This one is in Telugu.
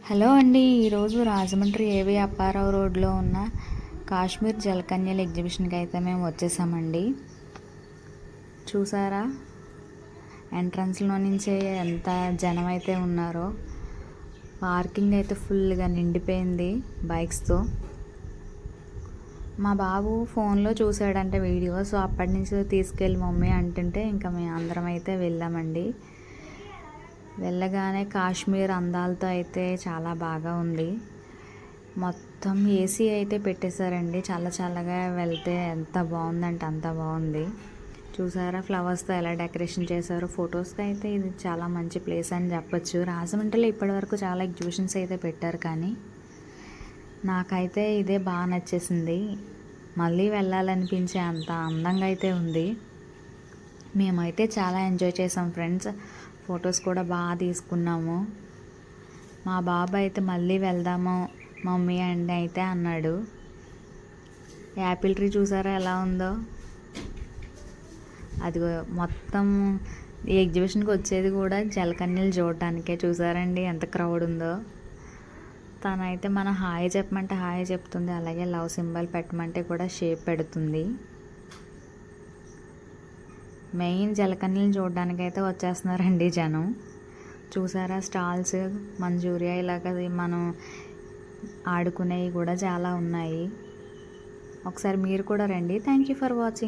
హలో అండి, ఈరోజు రాజమండ్రి ఏవి అప్పారావు రోడ్లో ఉన్న కాశ్మీర్ జలకన్యల ఎగ్జిబిషన్కి అయితే మేము వచ్చేసామండి. చూసారా, ఎంట్రన్స్లో నుంచే ఎంత జనం అయితే ఉన్నారో. పార్కింగ్ అయితే ఫుల్గా నిండిపోయింది బైక్స్తో. మా బాబు ఫోన్లో చూసాడంటే వీడియో, సో అప్పటి నుంచి తీసుకెళ్ళి మమ్మీ అంటుంటే ఇంకా మేము అందరం అయితే వెళ్ళామండి. వెళ్ళగానే కాశ్మీర్ అందాలతో అయితే చాలా బాగా ఉంది. మొత్తం ఏసీ అయితే పెట్టేశారండి. చాలా చల్లగా వెళ్తే ఎంత బాగుందంటే అంత బాగుంది. చూసారా ఫ్లవర్స్తో ఎలా డెకరేషన్ చేశారో. ఫొటోస్కి అయితే ఇది చాలా మంచి ప్లేస్ అని చెప్పొచ్చు. రాజమండ్రిలో ఇప్పటివరకు చాలా ఎగ్జిబిషన్స్ అయితే పెట్టారు, కానీ నాకైతే ఇదే బాగా నచ్చేసింది. మళ్ళీ వెళ్ళాలనిపించే అంత అందంగా అయితే ఉంది. మేమైతే చాలా ఎంజాయ్ చేసాం ఫ్రెండ్స్. ఫొటోస్ కూడా బాగా తీసుకున్నాము. మా బాబు అయితే మళ్ళీ వెళ్దాము మమ్మీ అండి అయితే అన్నాడు. యాపిల్ ట్రీ చూసారా ఎలా ఉందో. అది మొత్తం ఈ ఎగ్జిబిషన్కి వచ్చేది కూడా జలకన్యలు చూడటానికే. చూసారండి ఎంత క్రౌడ్ ఉందో. తనైతే మనం హాయ్ చెప్పమంటే హాయ్ చెప్తుంది, అలాగే లవ్ సింబల్ పెట్టమంటే కూడా షేప్ పెడుతుంది. మెయిన్ జలకన్యలు చూడడానికి అయితే వచ్చేస్తున్నారండి జనం. చూసారా స్టాల్స్, మంచూరియా ఇలాగ మనం ఆడుకునేవి కూడా చాలా ఉన్నాయి. ఒకసారి మీరు కూడా రండి. Thank you for watching.